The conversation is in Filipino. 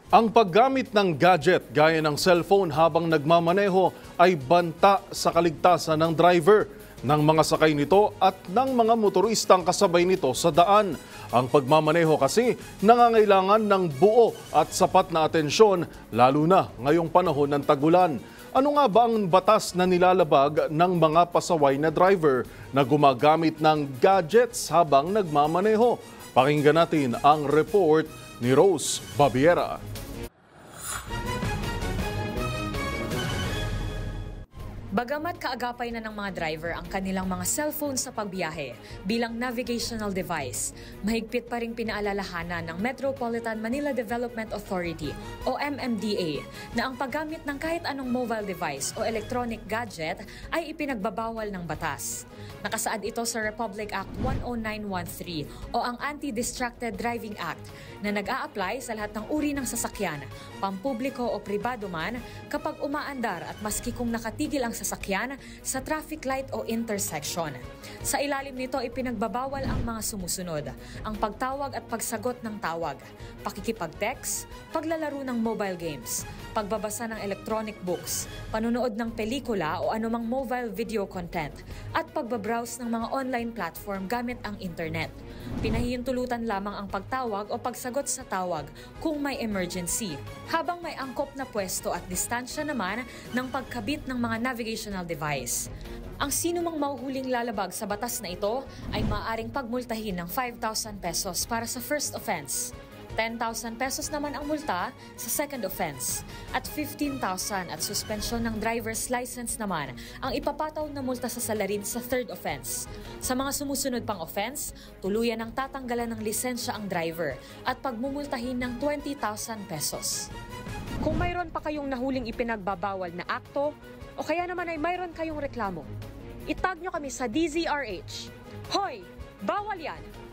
Ang paggamit ng gadget gaya ng cellphone habang nagmamaneho ay banta sa kaligtasan ng driver, ng mga sakay nito at ng mga motoristang kasabay nito sa daan. Ang pagmamaneho kasi nangangailangan ng buo at sapat na atensyon lalo na ngayong panahon ng tag-ulan. Ano nga ba ang batas na nilalabag ng mga pasaway na driver na gumagamit ng gadgets habang nagmamaneho? Pakinggan natin ang report ni Rose Babiera. Bagamat kaagapay na ng mga driver ang kanilang mga cellphone sa pagbiyahe bilang navigational device, mahigpit pa ring pinaalalahanan ng Metropolitan Manila Development Authority o MMDA na ang paggamit ng kahit anong mobile device o electronic gadget ay ipinagbabawal ng batas. Nakasaad ito sa Republic Act 10913 o ang Anti-Distracted Driving Act na nag-a-apply sa lahat ng uri ng sasakyan, pampubliko o pribado man, kapag umaandar at maski kung nakatigil ang sasakyan sa traffic light o intersection. Sa ilalim nito ipinagbabawal ang mga sumusunod: ang pagtawag at pagsagot ng tawag, pakikipag-text, paglalaro ng mobile games, pagbabasa ng electronic books, panunood ng pelikula o anumang mobile video content, at pagbabrowse ng mga online platform gamit ang internet. Pinahihintulutan lamang ang pagtawag o pagsagot sa tawag kung may emergency, habang may angkop na pwesto at distansya naman ng pagkabit ng mga navigational device. Ang sinumang mahuhuling lalabag sa batas na ito ay maaaring pagmultahin ng 5,000 pesos para sa first offense, 10,000 pesos naman ang multa sa second offense, at 15,000 at suspensyon ng driver's license naman ang ipapataw na multa sa salarin sa third offense. Sa mga sumusunod pang offense, tuluyan ang tatanggalan ng lisensya ang driver at pagmumultahin ng 20,000 pesos. Kung mayroon pa kayong nahuling ipinagbabawal na akto o kaya naman ay mayroon kayong reklamo, itag nyo kami sa DZRH. Hoy! Bawal yan!